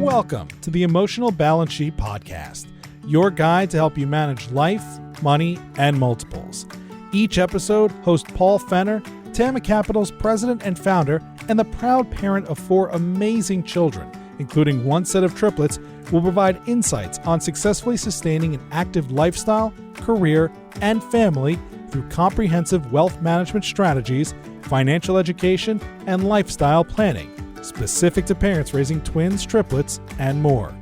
Welcome to the Emotional Balance Sheet Podcast, your guide to help you manage life, money, and multiples. Each episode, host Paul Fenner, Tama Capital's president and founder, and the proud parent of 4 amazing children, including 1 set of triplets, will provide insights on successfully sustaining an active lifestyle, career, and family through comprehensive wealth management strategies, financial education, and lifestyle planning, specific to parents raising twins, triplets, and more.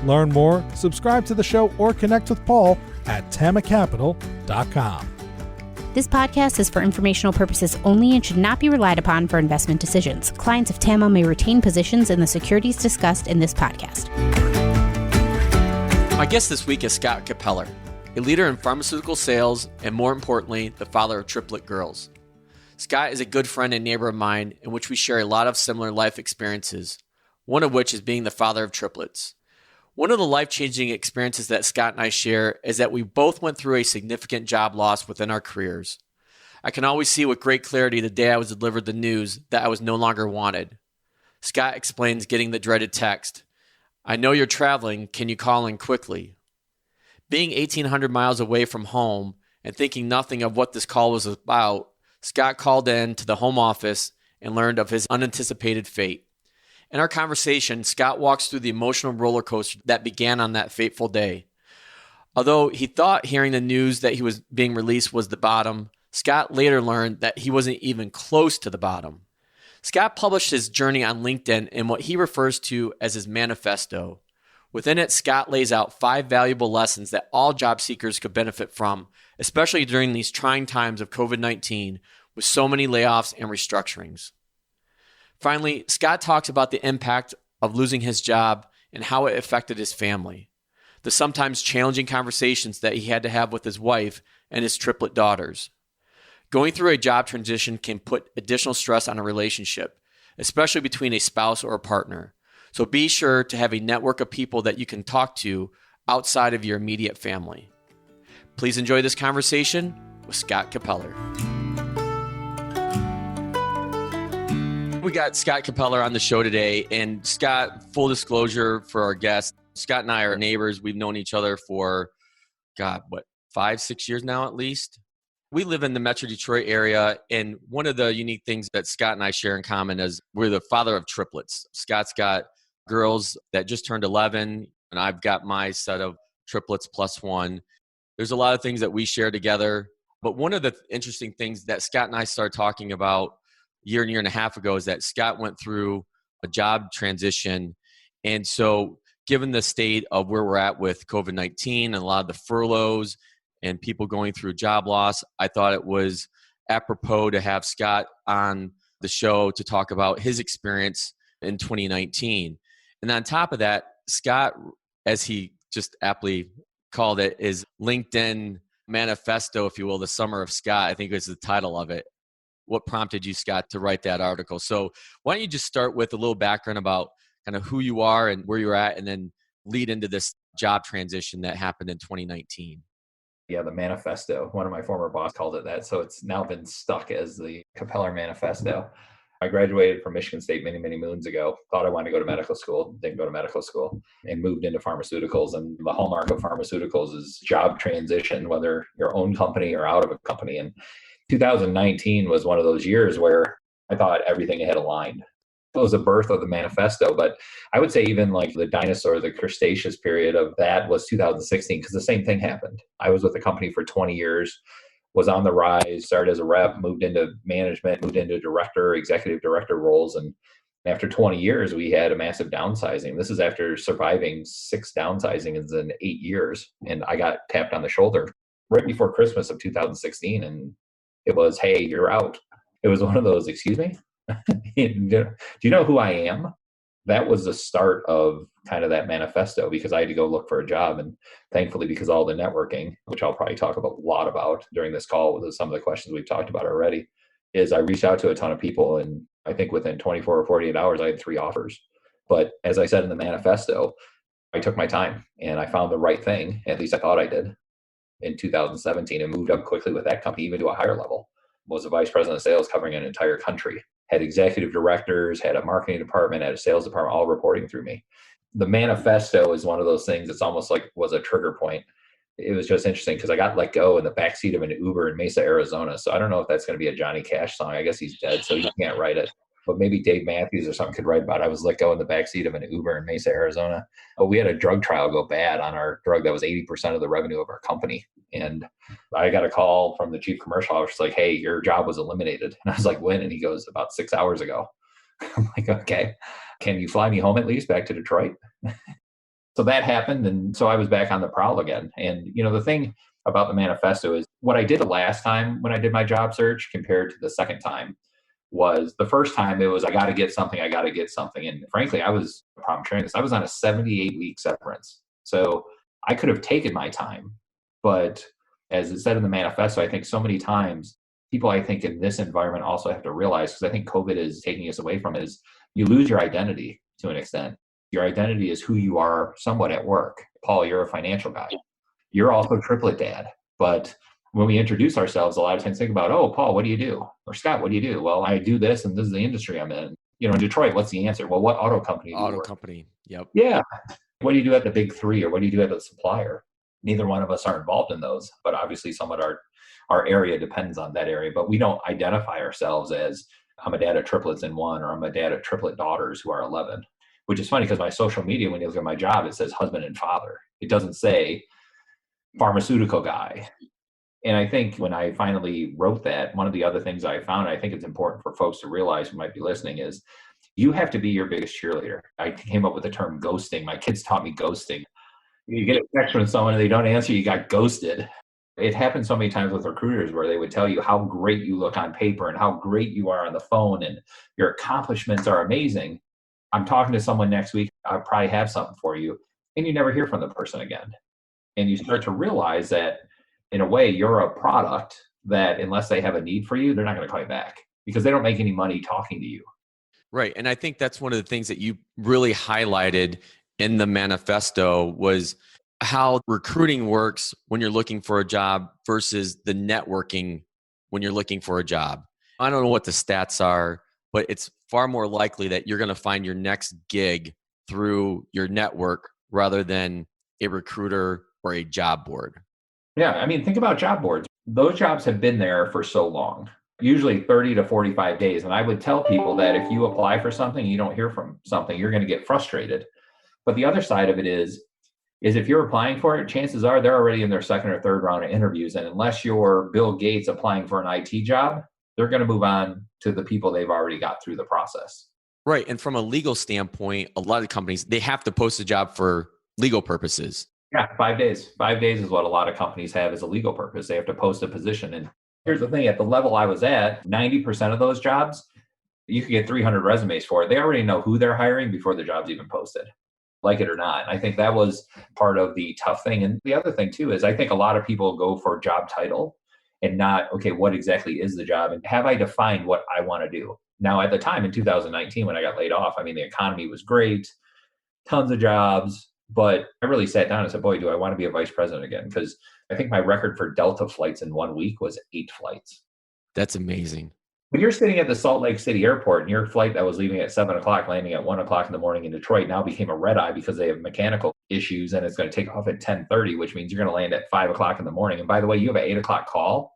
Learn more, subscribe to the show, or connect with Paul at tamacapital.com. This podcast is for informational purposes only and should not be relied upon for investment decisions. Clients of TAMA may retain positions in the securities discussed in this podcast. My guest this week is Scott Kapeller, a leader in pharmaceutical sales and, more importantly, the father of triplet girls. Scott is a good friend and neighbor of mine in which we share a lot of similar life experiences, one of which is being the father of triplets. One of the life-changing experiences that Scott and I share is that we both went through a significant job loss within our careers. I can always see with great clarity the day I was delivered the news that I was no longer wanted. Scott explains getting the dreaded text, "I know you're traveling, can you call in quickly?" Being 1,800 miles away from home and thinking nothing of what this call was about, Scott called in to the home office and learned of his unanticipated fate. In our conversation, Scott walks through the emotional roller coaster that began on that fateful day. Although he thought hearing the news that he was being released was the bottom, Scott later learned that he wasn't even close to the bottom. Scott published his journey on LinkedIn in what he refers to as his manifesto. Within it, Scott lays out 5 valuable lessons that all job seekers could benefit from, especially during these trying times of COVID-19 with so many layoffs and restructurings. Finally, Scott talks about the impact of losing his job and how it affected his family, the sometimes challenging conversations that he had to have with his wife and his triplet daughters. Going through a job transition can put additional stress on a relationship, especially between a spouse or a partner. So be sure to have a network of people that you can talk to outside of your immediate family. Please enjoy this conversation with Scott Kapeller. We got Scott Kapeller on the show today. And Scott, full disclosure for our guests, Scott and I are neighbors. We've known each other for, 5, 6 years now at least. We live in the Metro Detroit area, and one of the unique things that Scott and I share in common is we're the father of triplets. Scott's got girls that just turned 11, and I've got my set of triplets plus 1. There's a lot of things that we share together, but one of the interesting things that Scott and I started talking about a year and a half ago is that Scott went through a job transition, and so given the state of where we're at with COVID-19 and a lot of the furloughs and people going through job loss, I thought it was apropos to have Scott on the show to talk about his experience in 2019. And on top of that, Scott, as he just aptly called it, is LinkedIn manifesto, if you will, the Summer of Scott, I think was the title of it. What prompted you, Scott, to write that article? So why don't you just start with a little background about kind of who you are and where you're at, and then lead into this job transition that happened in 2019. Yeah, the manifesto. One of my former boss called it that. So it's now been stuck as the Kapeller manifesto. I graduated from Michigan State many, many moons ago. Thought I wanted to go to medical school. Didn't go to medical school and moved into pharmaceuticals. And the hallmark of pharmaceuticals is job transition, whether your own company or out of a company. And 2019 was one of those years where I thought everything had aligned. It was the birth of the manifesto, but I would say even like the dinosaur, the Cretaceous period of that was 2016, because the same thing happened. I was with the company for 20 years, was on the rise, started as a rep, moved into management, moved into director, executive director roles. And after 20 years, we had a massive downsizing. This is after surviving 6 downsizings in 8 years. And I got tapped on the shoulder right before Christmas of 2016. And it was, "Hey, you're out." It was one of those, "Excuse me? Do you know who I am?" That was the start of kind of that manifesto, because I had to go look for a job. And thankfully, because all the networking, which I'll probably talk a lot about during this call with some of the questions we've talked about already, is I reached out to a ton of people. And I think within 24 or 48 hours, I had 3 offers. But as I said in the manifesto, I took my time and I found the right thing. At least I thought I did in 2017, and moved up quickly with that company, even to a higher level. Was a vice president of sales covering an entire country. Had executive directors, had a marketing department, had a sales department, all reporting through me. the manifesto is one of those things. It's almost like was a trigger point. It was just interesting because I got let go in the backseat of an Uber in Mesa, Arizona. So I don't know if that's going to be a Johnny Cash song. I guess he's dead, so he can't write it. But maybe Dave Matthews or something could write about it. I was let go in the backseat of an Uber in Mesa, Arizona. But we had a drug trial go bad on our drug that was 80% of the revenue of our company. And I got a call from the chief commercial officer like, hey, your job was eliminated. And I was like, when? And he goes, about 6 hours ago. I'm like, okay, can you fly me home at least back to Detroit? So that happened. And so I was back on the prowl again. And, the thing about the manifesto is what I did the last time when I did my job search compared to the second time was the first time it was, I got to get something. And frankly, I was sharing this. I was on a 78-week severance. So I could have taken my time. But as it said in the manifesto, I think so many times people, I think in this environment also have to realize, because I think COVID is taking us away from it, is you lose your identity to an extent. Your identity is who you are somewhat at work. Paul, you're a financial guy. You're also triplet dad. But when we introduce ourselves, a lot of times think about, oh, Paul, what do you do? Or Scott, what do you do? Well, I do this, and this is the industry I'm in. In Detroit, what's the answer? Well, what auto company do you work? Auto company. Yep. Yeah. What do you do at the big three, or what do you do at the supplier? Neither one of us are involved in those, but obviously somewhat our area depends on that area. But we don't identify ourselves as, I'm a dad of triplets in one, or I'm a dad of triplet daughters who are 11, which is funny because my social media, when you look at my job, it says husband and father. It doesn't say pharmaceutical guy. And I think when I finally wrote that, one of the other things I found, I think it's important for folks to realize who might be listening, is you have to be your biggest cheerleader. I came up with the term ghosting. My kids taught me ghosting. You get a text from someone and they don't answer, you got ghosted. It happens so many times with recruiters where they would tell you how great you look on paper and how great you are on the phone and your accomplishments are amazing. I'm talking to someone next week, I'll probably have something for you. And you never hear from the person again. And you start to realize that in a way, you're a product that unless they have a need for you, they're not going to call you back because they don't make any money talking to you. Right. And I think that's one of the things that you really highlighted in the manifesto was how recruiting works when you're looking for a job versus the networking when you're looking for a job. I don't know what the stats are, but it's far more likely that you're going to find your next gig through your network rather than a recruiter or a job board. Yeah. I mean, think about job boards. Those jobs have been there for so long, usually 30 to 45 days. And I would tell people that if you apply for something, you don't hear from something, you're going to get frustrated. But the other side of it is if you're applying for it, chances are they're already in their second or third round of interviews. And unless you're Bill Gates applying for an IT job, they're going to move on to the people they've already got through the process. Right. And from a legal standpoint, a lot of companies, they have to post a job for legal purposes. Yeah, 5 days. 5 days is what a lot of companies have as a legal purpose. They have to post a position. And here's the thing, at the level I was at, 90% of those jobs, you could get 300 resumes for it. They already know who they're hiring before the job's even posted, like it or not. And I think that was part of the tough thing. And the other thing too is I think a lot of people go for job title and not, okay, what exactly is the job? And have I defined what I want to do? Now, at the time in 2019, when I got laid off, I mean, the economy was great, tons of jobs. But I really sat down and said, boy, do I want to be a vice president again? Because I think my record for Delta flights in 1 week was 8 flights. That's amazing. When you're sitting at the Salt Lake City airport and your flight that was leaving at 7 o'clock, landing at 1 o'clock in the morning in Detroit now became a red eye because they have mechanical issues and it's going to take off at 10:30, which means you're going to land at 5 o'clock in the morning. And by the way, you have an 8 o'clock call.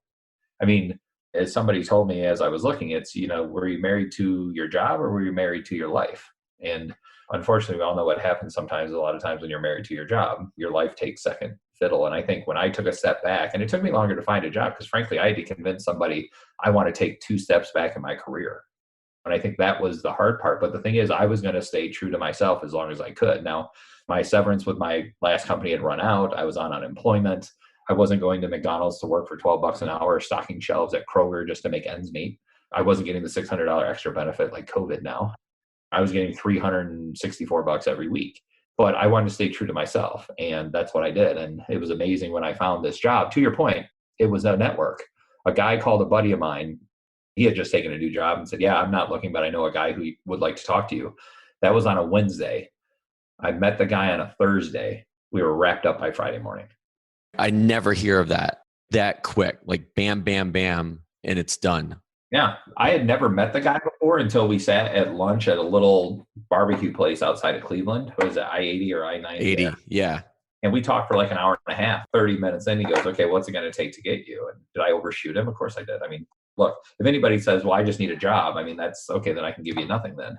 I mean, as somebody told me as I was looking, it's, were you married to your job or were you married to your life? And unfortunately, we all know what happens sometimes. A lot of times when you're married to your job, your life takes second fiddle. And I think when I took a step back, and it took me longer to find a job, because frankly, I had to convince somebody I want to take 2 steps back in my career. And I think that was the hard part. But the thing is, I was going to stay true to myself as long as I could. Now, my severance with my last company had run out. I was on unemployment. I wasn't going to McDonald's to work for $12 an hour, stocking shelves at Kroger just to make ends meet. I wasn't getting the $600 extra benefit like COVID now. I was getting $364 every week, but I wanted to stay true to myself. And that's what I did. And it was amazing when I found this job. To your point, it was a network. A guy called a buddy of mine. He had just taken a new job and said, yeah, I'm not looking, but I know a guy who would like to talk to you. That was on a Wednesday. I met the guy on a Thursday. We were wrapped up by Friday morning. I never hear of that quick, like bam, bam, bam, and it's done. Yeah. I had never met the guy before until we sat at lunch at a little barbecue place outside of Cleveland. Was it I-80 or I-90? 80, yeah. And we talked for like an hour and a half, 30 minutes in. He goes, okay, what's it going to take to get you? And did I overshoot him? Of course I did. I mean, look, if anybody says, well, I just need a job, I mean, that's okay, then I can give you nothing then.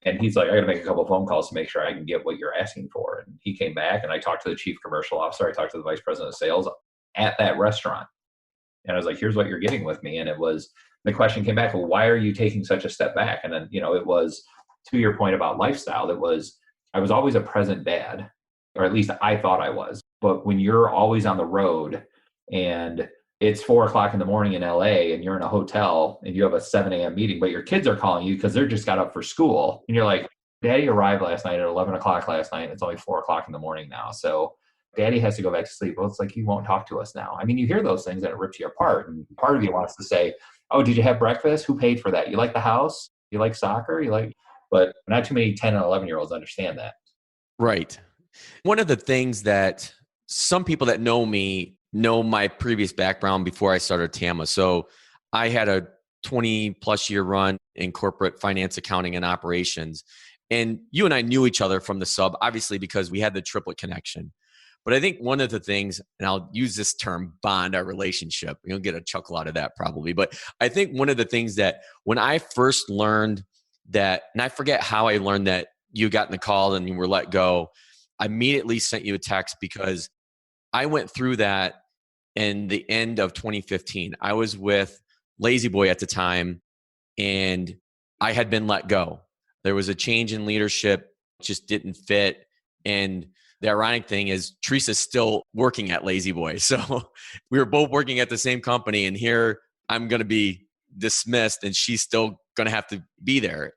And he's like, I got to make a couple of phone calls to make sure I can get what you're asking for. And he came back and I talked to the chief commercial officer. I talked to the vice president of sales at that restaurant. And I was like, here's what you're getting with me. And it was, the question came back, well, why are you taking such a step back? And then, it was, to your point about lifestyle, I was always a present dad, or at least I thought I was. But when you're always on the road and it's 4:00 in the morning in LA and you're in a hotel and you have a 7 a.m. meeting, but your kids are calling you because they're just got up for school. And you're like, Daddy arrived last night at 11 o'clock last night. It's only 4:00 in the morning now. So Daddy has to go back to sleep. Well, it's like, he won't talk to us now. I mean, you hear those things and it rips you apart. And part of you wants to say, oh, did you have breakfast? Who paid for that? You like the house? You like soccer? But not too many 10 and 11-year-olds understand that. Right. One of the things that some people that know me know my previous background before I started TAMA. So I had a 20 plus year run in corporate finance, accounting, and operations. And you and I knew each other from the sub, obviously, because we had the triplet connection. But I think one of the things, and I'll use this term, bond our relationship. You'll get a chuckle out of that probably. But I think one of the things that when I first learned that, and I forget how I learned that you got in the call and you were let go, I immediately sent you a text because I went through that in the end of 2015. I was with Lazy Boy at the time and I had been let go. There was a change in leadership, just didn't fit. And the ironic thing is Teresa's still working at Lazy Boy. So we were both working at the same company and here I'm going to be dismissed and she's still going to have to be there.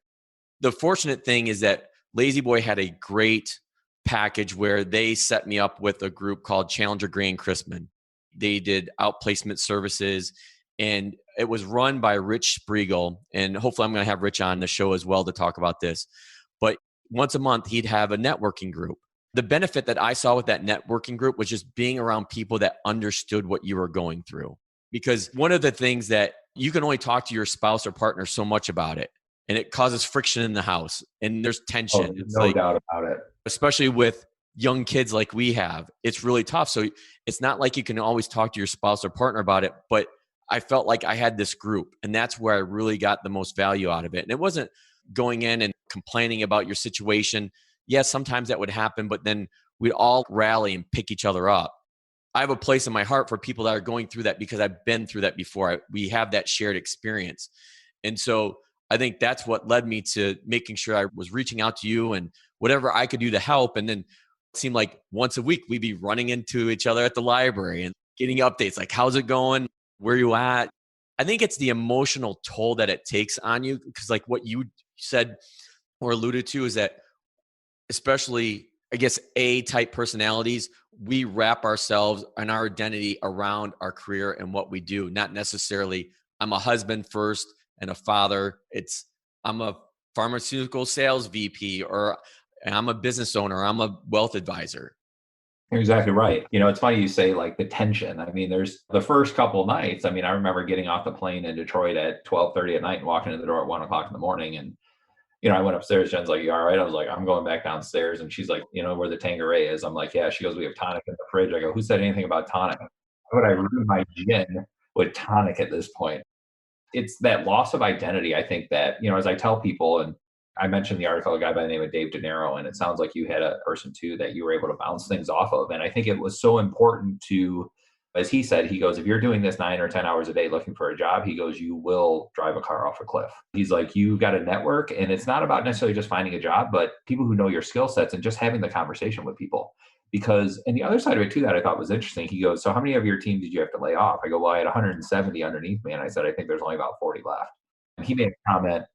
The fortunate thing is that Lazy Boy had a great package where they set me up with a group called Challenger Gray and Chrisman. They did outplacement services and it was run by Rich Spriegel. And hopefully I'm going to have Rich on the show as well to talk about this. But once a month, he'd have a networking group. The benefit that I saw with that networking group was just being around people that understood what you were going through. Because one of the things that you can only talk to your spouse or partner so much about it. And it causes friction in the house and there's tension. It's no doubt about it. Especially with young kids like we have, it's really tough. So it's not like you can always talk to your spouse or partner about it, but I felt like I had this group and that's where I really got the most value out of it. And it wasn't going in and complaining about your situation. Yes, sometimes that would happen, but then we'd all rally and pick each other up. I have a place in my heart for people that are going through that because I've been through that before. We have that shared experience. And so I think that's what led me to making sure I was reaching out to you and whatever I could do to help. And then it seemed like once a week we'd be running into each other at the library and getting updates like, how's it going? Where are you at? I think it's the emotional toll that it takes on you because like what you said or alluded to is that especially, I guess, A-type personalities, we wrap ourselves and our identity around our career and what we do, not necessarily I'm a husband first and a father. I'm a pharmaceutical sales VP or I'm a business owner. I'm a wealth advisor. You're exactly right. It's funny you say like the tension. I mean, there's the first couple of nights. I mean, I remember getting off the plane in Detroit at 12:30 at night and walking in the door at 1:00 in the morning. And, I went upstairs. Jen's like, you all right? I was like, I'm going back downstairs. And she's like, where the Tanqueray is? I'm like, yeah. She goes, we have tonic in the fridge. I go, who said anything about tonic? Why would I ruin my gin with tonic at this point? It's that loss of identity. I think that, as I tell people, and I mentioned the article, a guy by the name of Dave De Niro, and it sounds like you had a person too that you were able to bounce things off of. And I think it was so important to, as he said, he goes, if you're doing this 9 or 10 hours a day looking for a job, he goes, you will drive a car off a cliff. He's like, you got a network and it's not about necessarily just finding a job, but people who know your skill sets and just having the conversation with people. Because, and the other side of it too, that I thought was interesting, he goes, so how many of your team did you have to lay off? I go, well, I had 170 underneath me. And I said, I think there's only about 40 left. And he made a comment.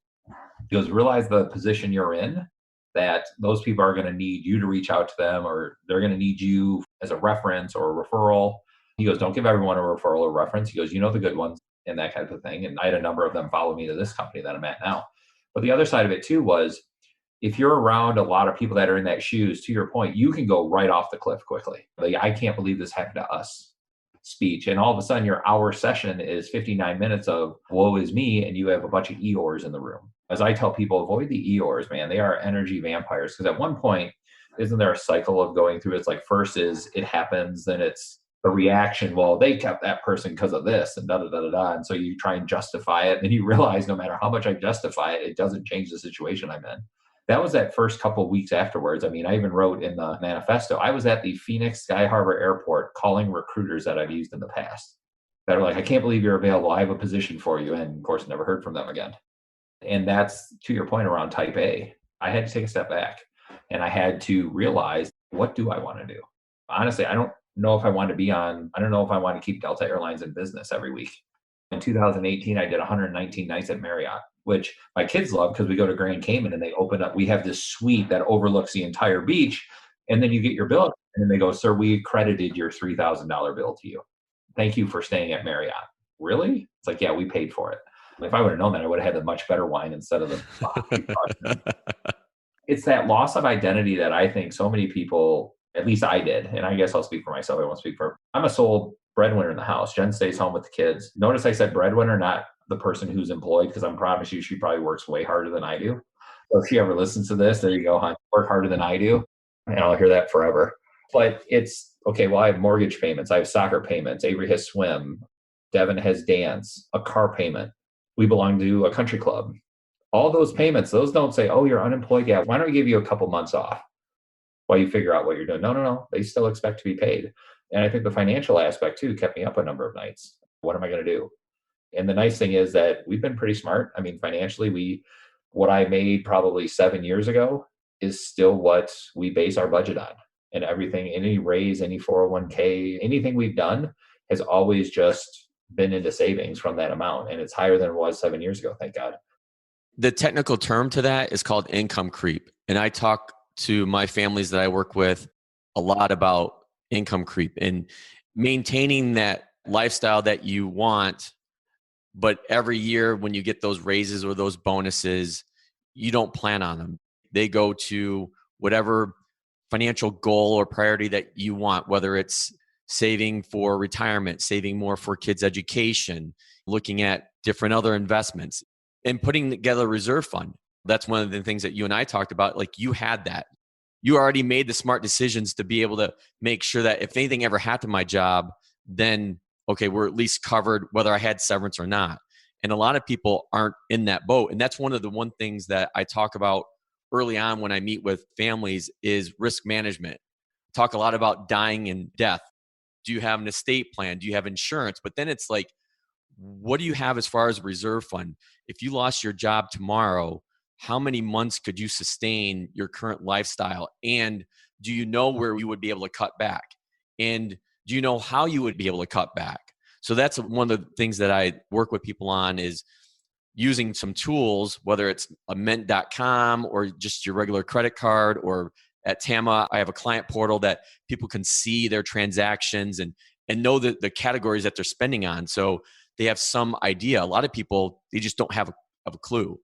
He goes, realize the position you're in, that those people are going to need you to reach out to them, or they're going to need you as a reference or a referral. He goes, don't give everyone a referral or reference. He goes, the good ones and that kind of thing. And I had a number of them follow me to this company that I'm at now. But the other side of it too was, if you're around a lot of people that are in that shoes, to your point, you can go right off the cliff quickly. Like, I can't believe this happened to us speech. And all of a sudden your hour session is 59 minutes of woe is me. And you have a bunch of Eeyores in the room. As I tell people, avoid the Eeyores, man. They are energy vampires. Because at one point, isn't there a cycle of going through? It's like first is it happens, then it's the reaction. Well, they kept that person because of this and da da da da da. And so you try and justify it. And then you realize no matter how much I justify it, it doesn't change the situation I'm in. That was that first couple of weeks afterwards. I mean, I even wrote in the manifesto, I was at the Phoenix Sky Harbor Airport calling recruiters that I've used in the past that are like, I can't believe you're available. I have a position for you. And of course, never heard from them again. And that's to your point around type A. I had to take a step back and I had to realize, what do I want to do? Honestly, I don't know if I want to keep Delta Airlines in business every week. In 2018, I did 119 nights at Marriott, which my kids love because we go to Grand Cayman and they open up. We have this suite that overlooks the entire beach. And then you get your bill and then they go, sir, we credited your $3,000 bill to you. Thank you for staying at Marriott. Really? It's like, yeah, we paid for it. If I would have known that, I would have had the much better wine instead of the. It's that loss of identity that I think so many people, at least I did, and I guess I'll speak for myself. I won't speak for. I'm a sole breadwinner in the house. Jen stays home with the kids. Notice I said breadwinner, not the person who's employed, because I promise you, she probably works way harder than I do. So if she ever listens to this, there you go, hon. Work harder than I do, and I'll hear that forever. But it's okay. Well, I have mortgage payments. I have soccer payments. Avery has swim. Devin has dance. A car payment. We belong to a country club. All those payments, those don't say, oh, you're unemployed. Yeah, why don't we give you a couple months off while you figure out what you're doing? No. They still expect to be paid. And I think the financial aspect too kept me up a number of nights. What am I going to do? And the nice thing is that we've been pretty smart. I mean, financially, what I made probably 7 years ago is still what we base our budget on. And everything, any raise, any 401k, anything we've done has always just been into savings from that amount. And it's higher than it was 7 years ago, thank God. The technical term to that is called income creep. And I talk to my families that I work with a lot about income creep and maintaining that lifestyle that you want. But every year when you get those raises or those bonuses, you don't plan on them. They go to whatever financial goal or priority that you want, whether it's saving for retirement, saving more for kids' education, looking at different other investments, and putting together a reserve fund. That's one of the things that you and I talked about. Like, you had that. You already made the smart decisions to be able to make sure that if anything ever happened to my job, then, okay, we're at least covered whether I had severance or not. And a lot of people aren't in that boat. And that's one of the things that I talk about early on when I meet with families is risk management. Talk a lot about dying and death. Do you have an estate plan? Do you have insurance? But then it's like, what do you have as far as a reserve fund? If you lost your job tomorrow, how many months could you sustain your current lifestyle? And do you know where you would be able to cut back? And do you know how you would be able to cut back? So that's one of the things that I work with people on is using some tools, whether it's a mint.com or just your regular credit card, or at Tama, I have a client portal that people can see their transactions and know the categories that they're spending on. So they have some idea. A lot of people, they just don't have a clue.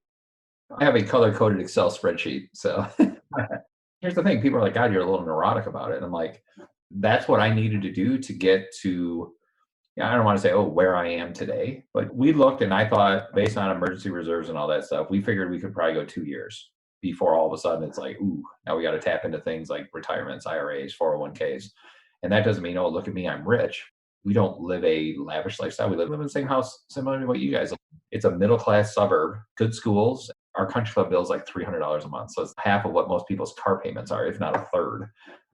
I have a color-coded Excel spreadsheet. So here's the thing. People are like, God, you're a little neurotic about it. And I'm like, that's what I needed to do to get to, I don't want to say, where I am today. But we looked and I thought, based on emergency reserves and all that stuff, we figured we could probably go 2 years before all of a sudden it's like, ooh, now we got to tap into things like retirements, IRAs, 401ks. And that doesn't mean, look at me, I'm rich. We don't live a lavish lifestyle. We live in the same house, similar to what you guys live. It's a middle-class suburb, good schools. Our country club bill is like $300 a month. So it's half of what most people's car payments are, if not a third.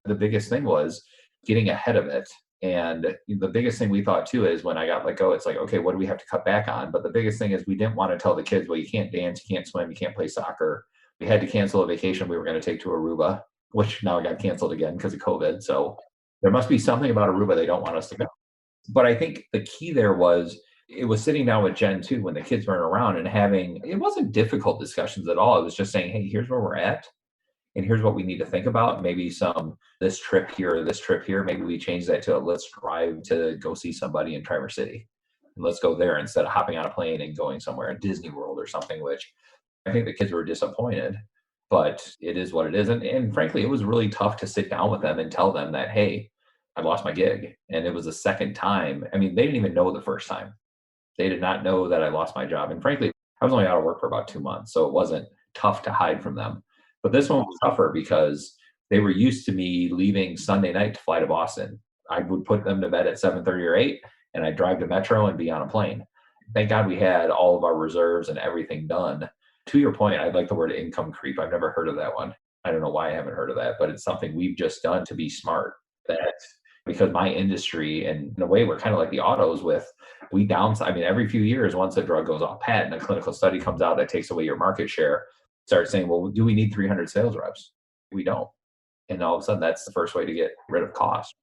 The biggest thing was getting ahead of it. And the biggest thing we thought too is when I got let go, it's like, okay, what do we have to cut back on? But the biggest thing is we didn't want to tell the kids, well, you can't dance, you can't swim, you can't play soccer. We had to cancel a vacation we were going to take to Aruba, which now got canceled again because of COVID. So there must be something about Aruba they don't want us to go. But I think the key there was, it was sitting down with Jen too, when the kids weren't around and it wasn't difficult discussions at all. It was just saying, hey, here's where we're at. And here's what we need to think about. Maybe this trip here or this trip here. Maybe we change that to let's drive to go see somebody in Traverse City. And let's go there instead of hopping on a plane and going somewhere in Disney World or something, which I think the kids were disappointed, but it is what it is. And frankly, it was really tough to sit down with them and tell them that, hey, I lost my gig. And it was the second time. I mean, they didn't even know the first time. They did not know that I lost my job. And frankly, I was only out of work for about 2 months, so it wasn't tough to hide from them. But this one was tougher because they were used to me leaving Sunday night to fly to Boston. I would put them to bed at 7:30 or 8, and I'd drive to Metro and be on a plane. Thank God we had all of our reserves and everything done. To your point, I like the word income creep. I've never heard of that one. I don't know why I haven't heard of that, but it's something we've just done to be smart. That because my industry, and in a way, we're kind of like the autos with, we downsize. I mean, every few years, once a drug goes off patent, a clinical study comes out that takes away your market share, start saying, well, do we need 300 sales reps? We don't. And all of a sudden, that's the first way to get rid of cost.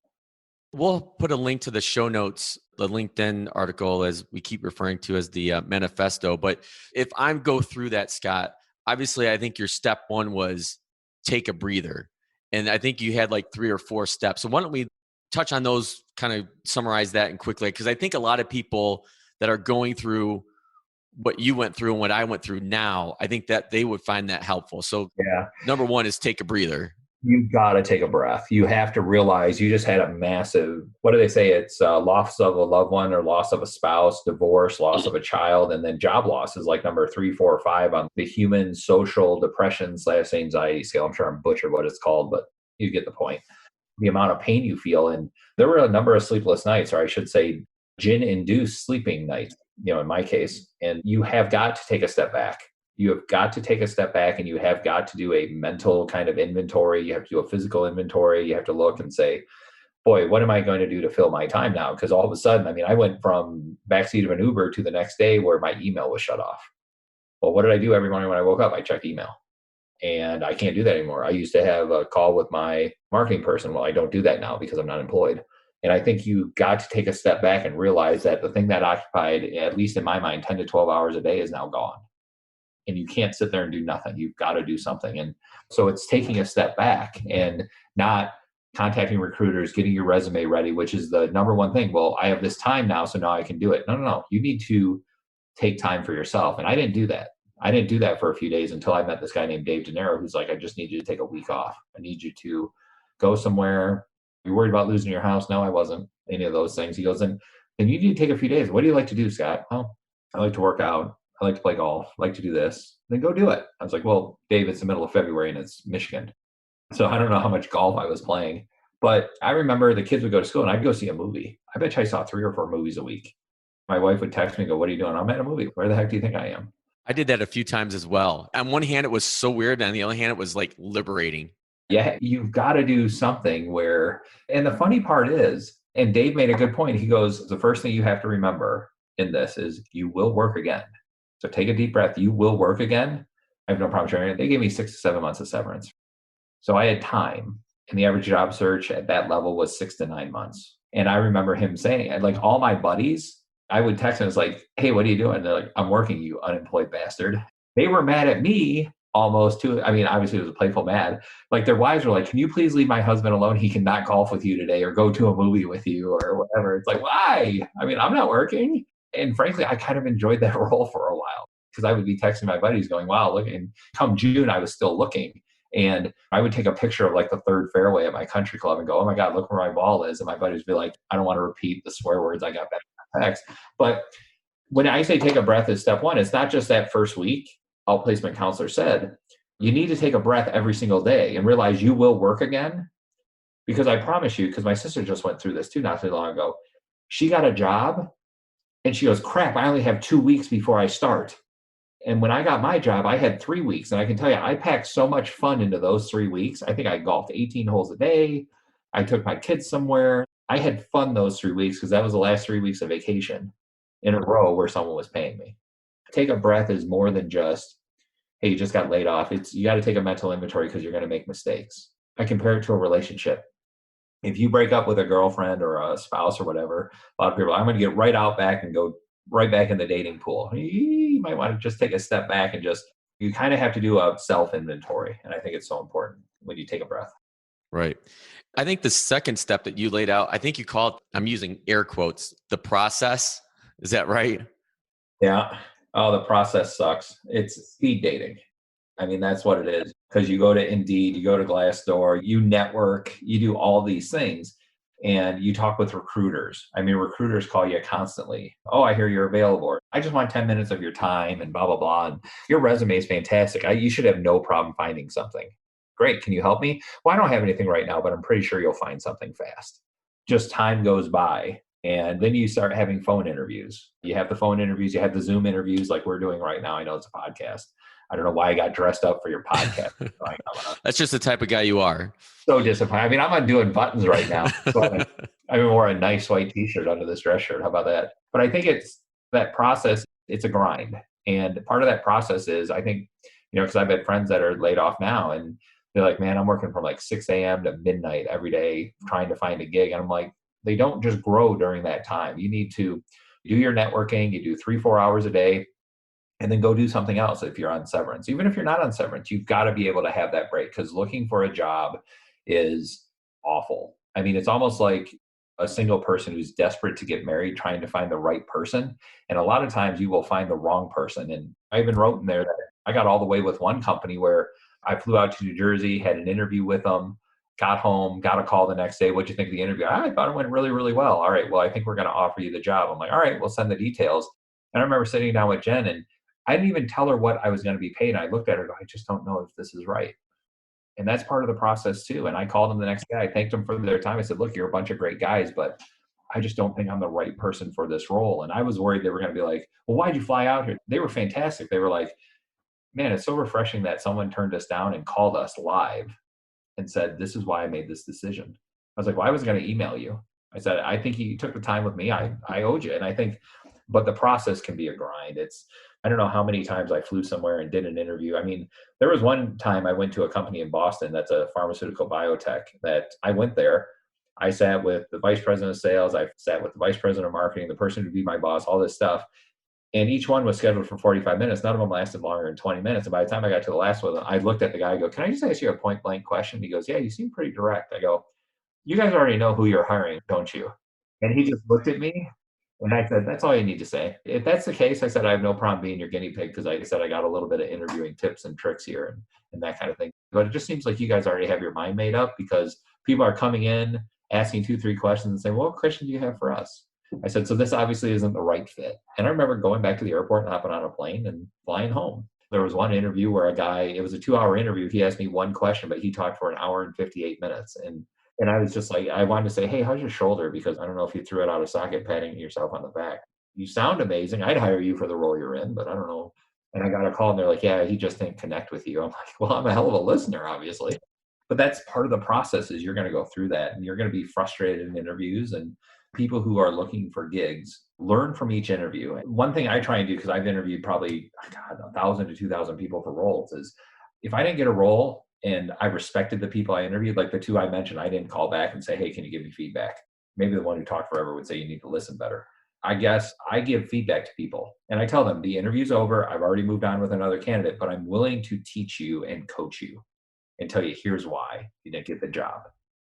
We'll put a link to the show notes, the LinkedIn article, as we keep referring to as the manifesto. But if I go through that, Scott, obviously, I think your step one was take a breather. And I think you had like 3 or 4 steps. So why don't we touch on those, kind of summarize that and quickly? Because I think a lot of people that are going through what you went through and what I went through now, I think that they would find that helpful. So number one is take a breather. You've got to take a breath. You have to realize you just had a massive, what do they say? It's loss of a loved one or loss of a spouse, divorce, loss of a child, and then job loss is like number 3, 4, or 5 on the human social depression / anxiety scale. I'm sure I'm butchered what it's called, but you get the point. The amount of pain you feel. And there were a number of sleepless nights, or I should say gin-induced sleeping nights, in my case. And you have got to take a step back. You have got to take a step back, and you have got to do a mental kind of inventory. You have to do a physical inventory. You have to look and say, boy, what am I going to do to fill my time now? Because all of a sudden, I went from backseat of an Uber to the next day where my email was shut off. Well, what did I do every morning when I woke up? I checked email. And I can't do that anymore. I used to have a call with my marketing person. Well, I don't do that now because I'm not employed. And I think you got to take a step back and realize that the thing that occupied, at least in my mind, 10 to 12 hours a day is now gone. And you can't sit there and do nothing. You've got to do something. And so it's taking a step back and not contacting recruiters, getting your resume ready, which is the number one thing. Well, I have this time now, so now I can do it. No. You need to take time for yourself. And I didn't do that. I didn't do that for a few days until I met this guy named Dave De Niro, who's like, I just need you to take a week off. I need you to go somewhere. You're worried about losing your house? No, I wasn't. Any of those things. He goes, then you need to take a few days. What do you like to do, Scott? Oh, I like to work out. I like to play golf. I like to do this. Then go do it. I was like, well, Dave, it's the middle of February and it's Michigan. So I don't know how much golf I was playing. But I remember the kids would go to school and I'd go see a movie. I bet you I saw 3 or 4 movies a week. My wife would text me and go, what are you doing? I'm at a movie. Where the heck do you think I am? I did that a few times as well. On one hand, it was so weird. And on the other hand, it was like liberating. Yeah, you've got to do something where, and the funny part is, and Dave made a good point. He goes, the first thing you have to remember in this is you will work again. So take a deep breath. You will work again. I have no problem sharing it. They gave me 6 to 7 months of severance. So I had time. And the average job search at that level was 6 to 9 months. And I remember him saying, like all my buddies, I would text them. It's like, hey, what are you doing? They're like, I'm working, you unemployed bastard. They were mad at me almost too. I mean, obviously it was a playful mad. Like their wives were like, can you please leave my husband alone? He cannot golf with you today or go to a movie with you or whatever. It's like, why? I mean, I'm not working. And frankly, I kind of enjoyed that role for a while because I would be texting my buddies going, wow, look, and come June, I was still looking. And I would take a picture of like the 3rd fairway at my country club and go, oh my God, look where my ball is. And my buddies would be like, I don't want to repeat the swear words I got back in my text. But when I say take a breath is step one, it's not just that first week. All placement counselors said, you need to take a breath every single day and realize you will work again. Because I promise you, because my sister just went through this too not too long ago. She got a job and she goes, crap, I only have 2 weeks before I start. And when I got my job, I had 3 weeks. And I can tell you, I packed so much fun into those 3 weeks. I think I golfed 18 holes a day. I took my kids somewhere. I had fun those 3 weeks because that was the last 3 weeks of vacation in a row where someone was paying me. Take a breath is more than just, hey, you just got laid off. It's you got to take a mental inventory because you're going to make mistakes. I compare it to a relationship. If you break up with a girlfriend or a spouse or whatever, a lot of people, I'm going to get right out back and go right back in the dating pool. You might want to just take a step back and you kind of have to do a self-inventory. And I think it's so important when you take a breath. Right. I think the second step that you laid out, I think you called, I'm using air quotes, the process. Is that right? Yeah. Oh, the process sucks. It's speed dating. I mean, that's what it is. Because you go to Indeed, you go to Glassdoor, you network, you do all these things. And you talk with recruiters. I mean, recruiters call you constantly. Oh, I hear you're available. I just want 10 minutes of your time and blah, blah, blah. And your resume is fantastic. You should have no problem finding something. Great. Can you help me? Well, I don't have anything right now, but I'm pretty sure you'll find something fast. Just time goes by. And then you start having phone interviews. You have the phone interviews, you have the Zoom interviews like we're doing right now. I know it's a podcast. I don't know why I got dressed up for your podcast. That's just the type of guy you are. So disappointed. I mean, I'm not doing buttons right now. So I wore a nice white t-shirt under this dress shirt. How about that? But I think it's that process. It's a grind. And part of that process is, I think, because I've had friends that are laid off now and they're like, man, I'm working from like 6 a.m. to midnight every day trying to find a gig. And I'm like, they don't just grow during that time. You need to do your networking. You do 3-4 hours a day and then go do something else if you're on severance. Even if you're not on severance, you've got to be able to have that break, because looking for a job is awful. I mean, it's almost like a single person who's desperate to get married, trying to find the right person. And a lot of times you will find the wrong person. And I even wrote in there that I got all the way with one company where I flew out to New Jersey, had an interview with them, got home, got a call the next day. What'd you think of the interview? I thought it went really, really well. All right, well, I think we're going to offer you the job. I'm like, all right, we'll send the details. And I remember sitting down with Jen and I didn't even tell her what I was going to be paid. I looked at her and go, I just don't know if this is right. And that's part of the process too. And I called them the next day. I thanked them for their time. I said, look, you're a bunch of great guys, but I just don't think I'm the right person for this role. And I was worried they were going to be like, well, why'd you fly out here? They were fantastic. They were like, man, it's so refreshing that someone turned us down and called us live and said, this is why I made this decision. I was like, well, I was going to email you. I said, I think you took the time with me. I owed you. And I think, but the process can be a grind. I don't know how many times I flew somewhere and did an interview. I mean, there was one time I went to a company in Boston that's a pharmaceutical biotech that I went there. I sat with the vice president of sales. I sat with the vice president of marketing, the person who'd be my boss, all this stuff. And each one was scheduled for 45 minutes. None of them lasted longer than 20 minutes. And by the time I got to the last one, I looked at the guy, I go, can I just ask you a point blank question? He goes, yeah, you seem pretty direct. I go, you guys already know who you're hiring, don't you? And he just looked at me and I said, that's all you need to say. If that's the case, I said, I have no problem being your guinea pig, because like I said, I got a little bit of interviewing tips and tricks here and that kind of thing. But it just seems like you guys already have your mind made up, because people are coming in, asking 2-3 questions and saying, well, what question do you have for us? I said, so this obviously isn't the right fit. And I remember going back to the airport and hopping on a plane and flying home. There was one interview where a guy, it was a 2-hour interview. He asked me one question, but he talked for 1 hour and 58 minutes. And I was just like, I wanted to say, hey, how's your shoulder? Because I don't know if you threw it out of socket, patting yourself on the back. You sound amazing. I'd hire you for the role you're in, but I don't know. And I got a call and they're like, yeah, he just didn't connect with you. I'm like, well, I'm a hell of a listener, obviously. But that's part of the process, is you're going to go through that and you're going to be frustrated in interviews. And people who are looking for gigs learn from each interview. And one thing I try and do, because I've interviewed probably 1,000 to 2,000 people for roles, is if I didn't get a role and I respected the people I interviewed, like the 2 I mentioned, I didn't call back and say, hey, can you give me feedback? Maybe the one who talked forever would say you need to listen better. I guess I give feedback to people and I tell them the interview's over. I've already moved on with another candidate, but I'm willing to teach you and coach you and tell you here's why you didn't get the job.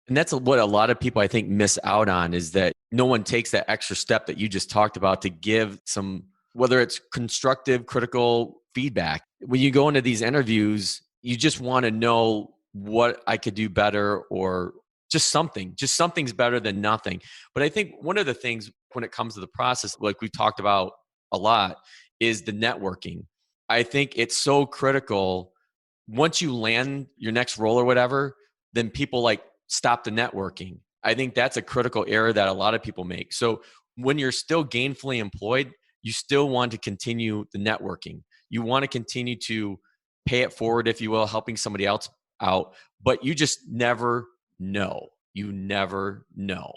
And that's what a lot of people, I think, miss out on, is that no one takes that extra step that you just talked about to give some, whether it's constructive, critical feedback. When you go into these interviews, you just want to know what I could do better, or just something's better than nothing. But I think one of the things when it comes to the process, like we've talked about a lot, is the networking. I think it's so critical. Once you land your next role or whatever, then people like stop the networking. I think that's a critical error that a lot of people make. So when you're still gainfully employed, you still want to continue the networking. You want to continue to pay it forward, if you will, helping somebody else out, but you just never know. You never know.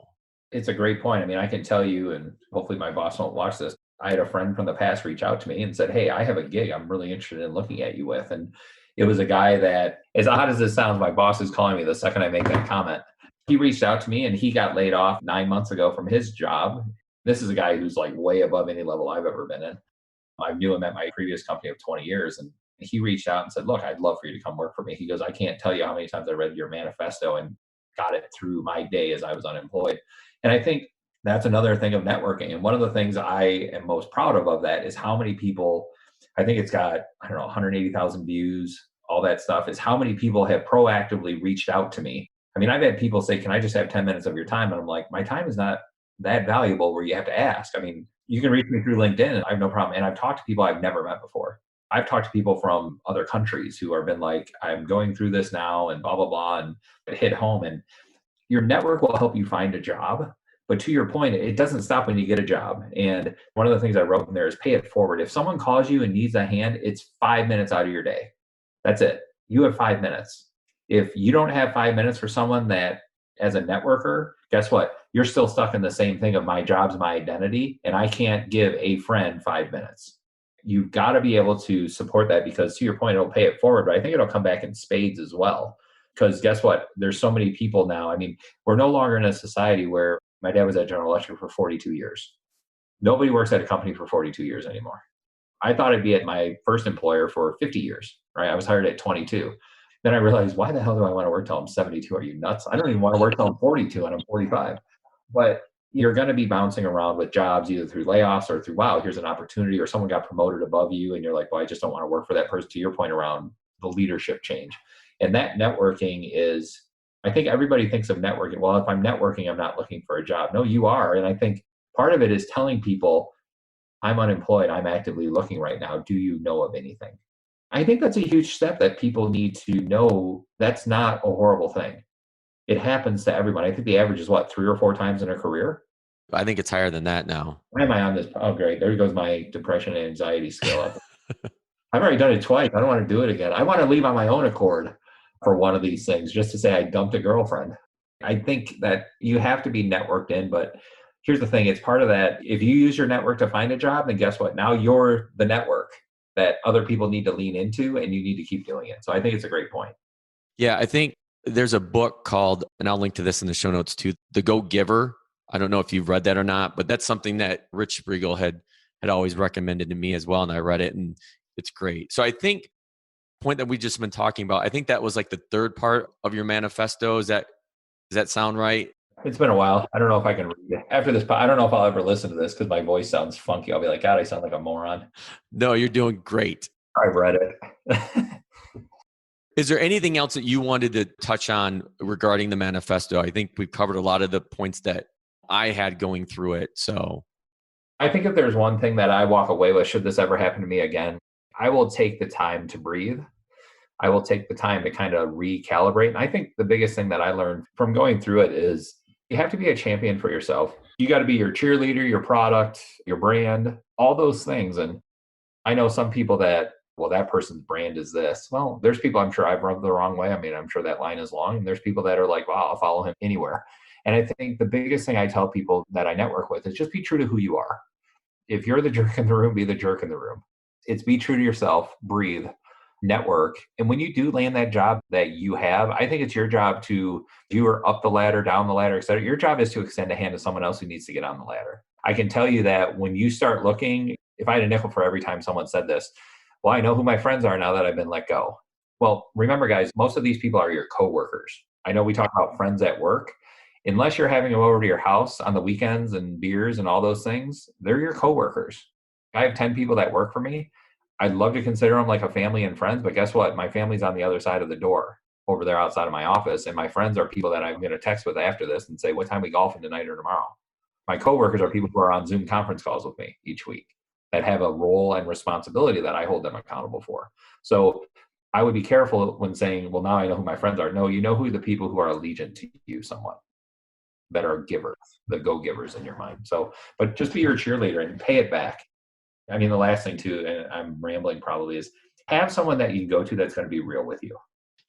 It's a great point. I mean, I can tell you, and hopefully my boss won't watch this, I had a friend from the past reach out to me and said, hey, I have a gig I'm really interested in looking at you with. And it was a guy that, as odd as this sounds, my boss is calling me the second I make that comment. He reached out to me and he got laid off 9 months ago from his job. This is a guy who's like way above any level I've ever been in. I knew him at my previous company of 20 years. And he reached out and said, look, I'd love for you to come work for me. He goes, I can't tell you how many times I read your manifesto and got it through my day as I was unemployed. And I think that's another thing of networking. And one of the things I am most proud of that is how many people, I think it's got, 180,000 views, all that stuff, is how many people have proactively reached out to me. I mean, I've had people say, can I just have 10 minutes of your time? And I'm like, my time is not that valuable where you have to ask. I mean, you can reach me through LinkedIn and I have no problem. And I've talked to people I've never met before. I've talked to people from other countries who have been like, I'm going through this now and blah, blah, blah, and it hit home. And your network will help you find a job. But to your point, it doesn't stop when you get a job. And one of the things I wrote in there is pay it forward. If someone calls you and needs a hand, it's 5 minutes out of your day. That's it. You have 5 minutes. If you don't have 5 minutes for someone that, as a networker, guess what? You're still stuck in the same thing of my job's my identity, and I can't give a friend 5 minutes. You've got to be able to support that because, to your point, it'll pay it forward, but I think it'll come back in spades as well. Because guess what? There's so many people now. I mean, we're no longer in a society where my dad was at General Electric for 42 years. Nobody works at a company for 42 years anymore. I thought I'd be at my first employer for 50 years, right? I was hired at 22. Then I realized, why the hell do I want to work till I'm 72? Are you nuts? I don't even want to work till I'm 42 and I'm 45. But you're going to be bouncing around with jobs either through layoffs or through, wow, here's an opportunity, or someone got promoted above you and you're like, well, I just don't want to work for that person, to your point around the leadership change. And that networking is, I think everybody thinks of networking. Well, if I'm networking, I'm not looking for a job. No, you are. And I think part of it is telling people, I'm unemployed, I'm actively looking right now. Do you know of anything? I think that's a huge step that people need to know. That's not a horrible thing. It happens to everyone. I think the average is what, 3 or 4 times in a career? I think it's higher than that now. Why am I on this? Oh, great. There goes my depression and anxiety scale up. I've already done it twice. I don't want to do it again. I want to leave on my own accord for one of these things, just to say I dumped a girlfriend. I think that you have to be networked in, but here's the thing. It's part of that. If you use your network to find a job, then guess what? Now you're the network that other people need to lean into, and you need to keep doing it. So I think it's a great point. Yeah, I think there's a book called, and I'll link to this in the show notes too, The Go Giver. I don't know if you've read that or not, but that's something that Rich Spriegel had always recommended to me as well. And I read it and it's great. So I think the point that we just been talking about, I think that was like the third part of your manifesto. Does that sound right? It's been a while. I don't know if I can read it. After this, I don't know if I'll ever listen to this because my voice sounds funky. I'll be like, God, I sound like a moron. No, you're doing great. I've read it. Is there anything else that you wanted to touch on regarding the manifesto? I think we've covered a lot of the points that I had going through it. So I think if there's one thing that I walk away with, should this ever happen to me again, I will take the time to breathe. I will take the time to kind of recalibrate. And I think the biggest thing that I learned from going through it is you have to be a champion for yourself. You got to be your cheerleader, your product, your brand, all those things. And I know some people that, well, that person's brand is this. Well, there's people I'm sure I've rubbed the wrong way. I mean, I'm sure that line is long. And there's people that are like, wow, I'll follow him anywhere. And I think the biggest thing I tell people that I network with is just be true to who you are. If you're the jerk in the room, be the jerk in the room. It's be true to yourself, breathe, network. And when you do land that job that you have, I think it's your job to, you are up the ladder, down the ladder, et cetera. Your job is to extend a hand to someone else who needs to get on the ladder. I can tell you that when you start looking, if I had a nickel for every time someone said this, well, I know who my friends are now that I've been let go. Well, remember, guys, most of these people are your coworkers. I know we talk about friends at work. Unless you're having them over to your house on the weekends and beers and all those things, they're your coworkers. I have 10 people that work for me. I'd love to consider them like a family and friends, but guess what? My family's on the other side of the door over there outside of my office. And my friends are people that I'm going to text with after this and say, what time are we golfing tonight or tomorrow? My coworkers are people who are on Zoom conference calls with me each week that have a role and responsibility that I hold them accountable for. So I would be careful when saying, well, now I know who my friends are. No, you know who the people who are allegiant to you somewhat, that are givers, the go-givers in your mind. So, but just be your cheerleader and pay it back. I mean, the last thing too, and I'm rambling probably, is have someone that you can go to that's going to be real with you.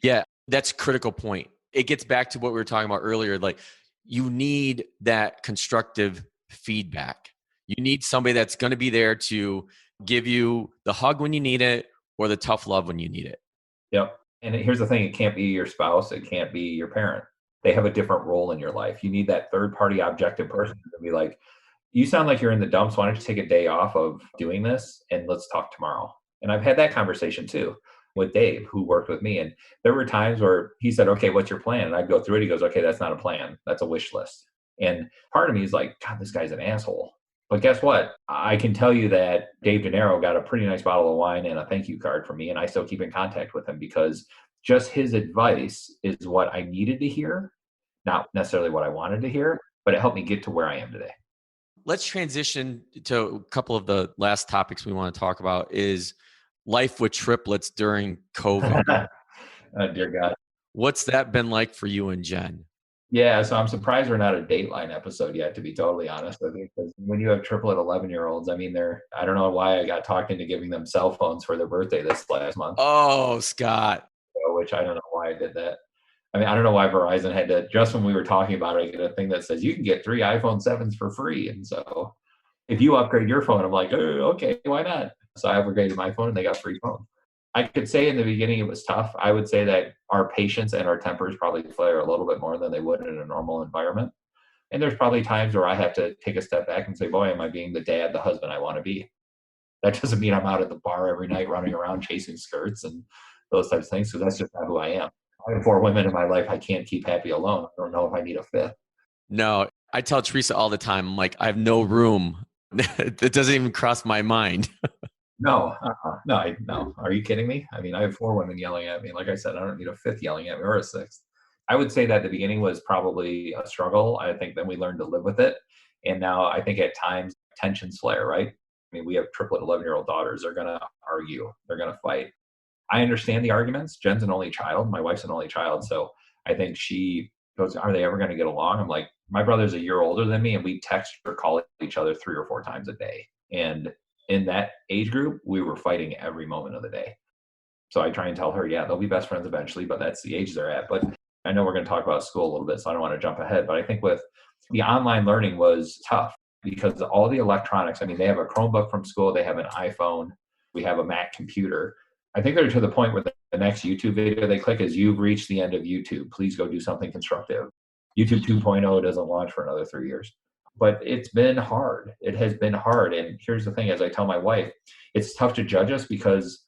Yeah, that's a critical point. It gets back to what we were talking about earlier. Like, you need that constructive feedback. You need somebody that's going to be there to give you the hug when you need it or the tough love when you need it. Yep. And here's the thing. It can't be your spouse. It can't be your parent. They have a different role in your life. You need that third party objective person to be like, you sound like you're in the dumps. Why don't you take a day off of doing this and let's talk tomorrow? And I've had that conversation too with Dave, who worked with me. And there were times where he said, okay, what's your plan? And I'd go through it. He goes, okay, that's not a plan. That's a wish list. And part of me is like, God, this guy's an asshole. But guess what? I can tell you that Dave DeNiro got a pretty nice bottle of wine and a thank you card from me. And I still keep in contact with him because just his advice is what I needed to hear Not necessarily what I wanted to hear, but it helped me get to where I am today. Let's transition to a couple of the last topics we want to talk about is life with triplets during COVID. Oh, dear God. What's that been like for you and Jen? Yeah, so I'm surprised we're not a Dateline episode yet, to be totally honest with you, because when you have triplet 11-year-olds, I mean, I don't know why I got talked into giving them cell phones for their birthday this last month, Oh, Scott. which I don't know why I did that. I mean, I don't know why Verizon had to, just when we were talking about it, I get a thing that says you can get 3 iPhone 7s for free. And so if you upgrade your phone, I'm like, oh, okay, why not? So I upgraded my phone and they got free phone. I could say in the beginning it was tough. I would say that our patience and our tempers probably flare a little bit more than they would in a normal environment. And there's probably times where I have to take a step back and say, boy, am I being the dad, the husband I want to be? That doesn't mean I'm out at the bar every night running around chasing skirts and those types of things. So that's just not who I am. I have 4 women in my life. I can't keep happy alone. I don't know if I need a 5th. No, I tell Teresa all the time, I'm like, I have no room. It doesn't even cross my mind. No, no. Are you kidding me? I mean, I have 4 women yelling at me. Like I said, I don't need a 5th yelling at me or a 6th. I would say that the beginning was probably a struggle. I think then we learned to live with it. And now I think at times tensions flare, right? I mean, we have triplet 11-year-old daughters. They're going to argue. They're going to fight. I understand the arguments. Jen's an only child. My wife's an only child. So I think she goes, are they ever going to get along? I'm like, my brother's a year older than me, and we text or call each other 3 or 4 times a day. And in that age group, we were fighting every moment of the day. So I try and tell her, yeah, they'll be best friends eventually, but that's the age they're at. But I know we're going to talk about school a little bit, so I don't want to jump ahead. But I think with the online learning was tough because all the electronics, I mean, they have a Chromebook from school, they have an iPhone, we have a Mac computer. I think they're to the point where the next YouTube video they click is, you've reached the end of YouTube. Please go do something constructive. YouTube 2.0 doesn't launch for another 3 years. But it's been hard. It has been hard. And here's the thing, as I tell my wife, it's tough to judge us because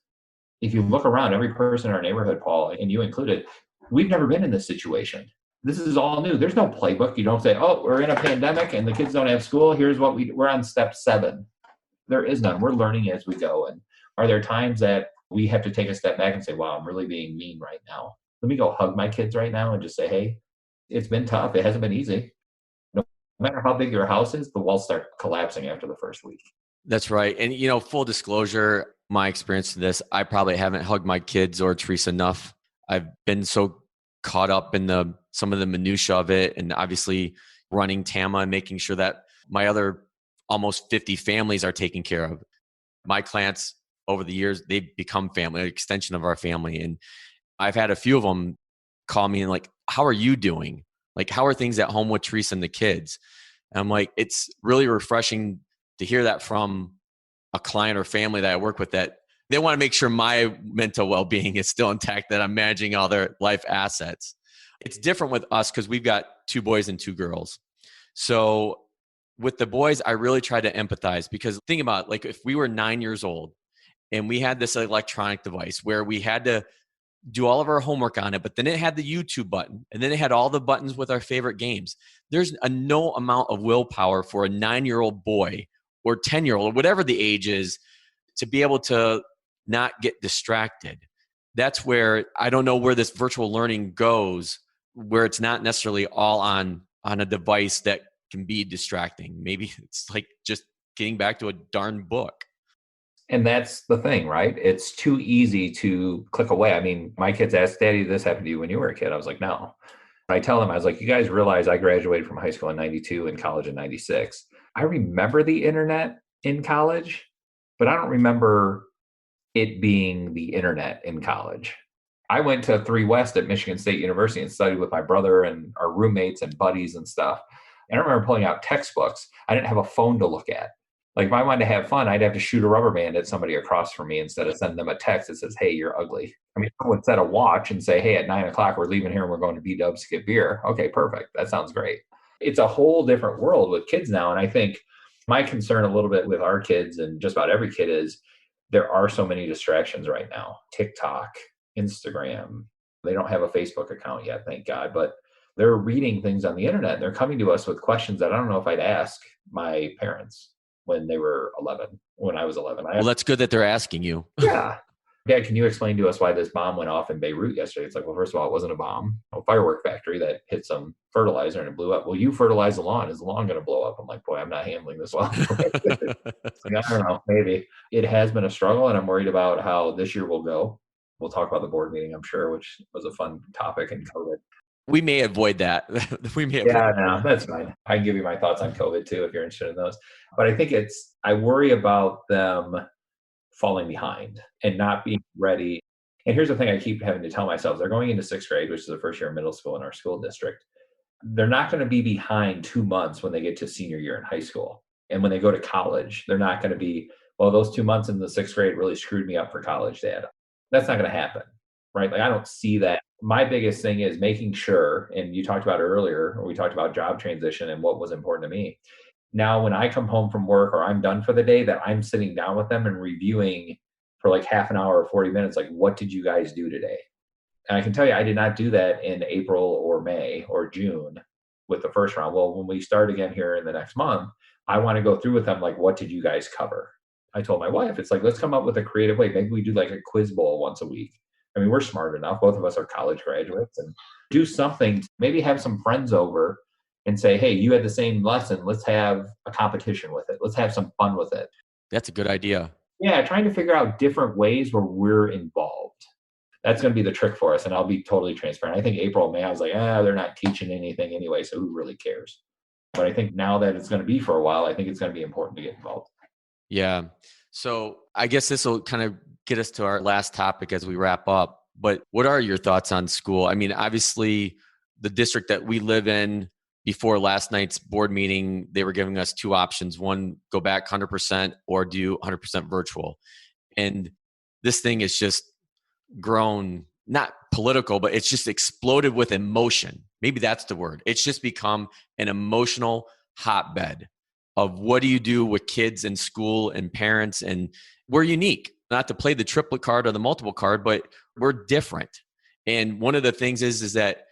if you look around, every person in our neighborhood, Paul, and you included, we've never been in this situation. This is all new. There's no playbook. You don't say, oh, we're in a pandemic and the kids don't have school. Here's what we're on step 7. There is none. We're learning as we go. And are there times that we have to take a step back and say, wow, I'm really being mean right now. Let me go hug my kids right now and just say, hey, it's been tough. It hasn't been easy. No matter how big your house is, the walls start collapsing after the first week. That's right. And, full disclosure, my experience in this, I probably haven't hugged my kids or Teresa enough. I've been so caught up in some of the minutia of it, and obviously running TAMA and making sure that my other almost 50 families are taken care of. My clients over the years, they've become family, an extension of our family. And I've had a few of them call me and like, how are you doing? Like, how are things at home with Teresa and the kids? And I'm like, it's really refreshing to hear that from a client or family that I work with, that they want to make sure my mental well-being is still intact, that I'm managing all their life assets. It's different with us because we've got 2 boys and 2 girls. So with the boys, I really try to empathize, because think about it, like if we were 9 years old and we had this electronic device where we had to do all of our homework on it, but then it had the YouTube button, and then it had all the buttons with our favorite games. There's no amount of willpower for a 9-year-old boy or 10-year-old, or whatever the age is, to be able to not get distracted. That's where I don't know where this virtual learning goes, where it's not necessarily all on a device that can be distracting. Maybe it's like just getting back to a darn book. And that's the thing, right? It's too easy to click away. I mean, my kids asked, Daddy, did this happen to you when you were a kid? I was like, no. I tell them, I was like, you guys realize I graduated from high school in 92 and college in 96. I remember the internet in college, but I don't remember it being the internet in college. I went to 3 West at Michigan State University and studied with my brother and our roommates and buddies and stuff. And I remember pulling out textbooks. I didn't have a phone to look at. Like if I wanted to have fun, I'd have to shoot a rubber band at somebody across from me instead of sending them a text that says, hey, you're ugly. I mean, I would set a watch and say, hey, at 9 o'clock, we're leaving here and we're going to B-Dubs to get beer. Okay, perfect. That sounds great. It's a whole different world with kids now. And I think my concern a little bit with our kids and just about every kid is there are so many distractions right now. TikTok, Instagram. They don't have a Facebook account yet, thank God, but they're reading things on the internet. And they're coming to us with questions that I don't know if I'd ask my parents when they were 11, when I was 11. Well, that's good that they're asking you. Yeah. Dad, can you explain to us why this bomb went off in Beirut yesterday? It's like, well, first of all, it wasn't a bomb, a firework factory that hit some fertilizer and it blew up. Well, you fertilize the lawn. Is the lawn going to blow up? I'm like, boy, I'm not handling this well. It's like, I don't know, maybe. It has been a struggle, and I'm worried about how this year will go. We'll talk about the board meeting, I'm sure, which was a fun topic in COVID. We may avoid that. Yeah, no, that's fine. I can give you my thoughts on COVID too, if you're interested in those. But I think I worry about them falling behind and not being ready. And here's the thing I keep having to tell myself. They're going into sixth grade, which is the first year of middle school in our school district. They're not going to be behind 2 months when they get to senior year in high school. And when they go to college, they're not going to be, well, those 2 months in the sixth grade really screwed me up for college, Dad. That's not going to happen, right? Like, I don't see that. My biggest thing is making sure, and you talked about it earlier, or we talked about job transition and what was important to me. Now, when I come home from work or I'm done for the day, that I'm sitting down with them and reviewing for like half an hour or 40 minutes, like, what did you guys do today? And I can tell you, I did not do that in April or May or June with the first round. Well, when we start again here in the next month, I want to go through with them, like, what did you guys cover? I told my wife, it's like, let's come up with a creative way. Maybe we do like a quiz bowl once a week. I mean, we're smart enough. Both of us are college graduates, and do something, maybe have some friends over and say, hey, you had the same lesson. Let's have a competition with it. Let's have some fun with it. That's a good idea. Yeah, trying to figure out different ways where we're involved. That's going to be the trick for us. And I'll be totally transparent. I think April, May, I was like, they're not teaching anything anyway, so who really cares? But I think now that it's going to be for a while, I think it's going to be important to get involved. Yeah. So I guess this will kind of get us to our last topic as we wrap up. But what are your thoughts on school? I mean, obviously, the district that we live in, before last night's board meeting, they were giving us two options. One, go back 100% or do 100% virtual. And this thing is just grown, not political, but it's just exploded with emotion. Maybe that's the word. It's just become an emotional hotbed of what do you do with kids in school and parents. And we're unique, not to play the triplet card or the multiple card, but we're different. And one of the things is that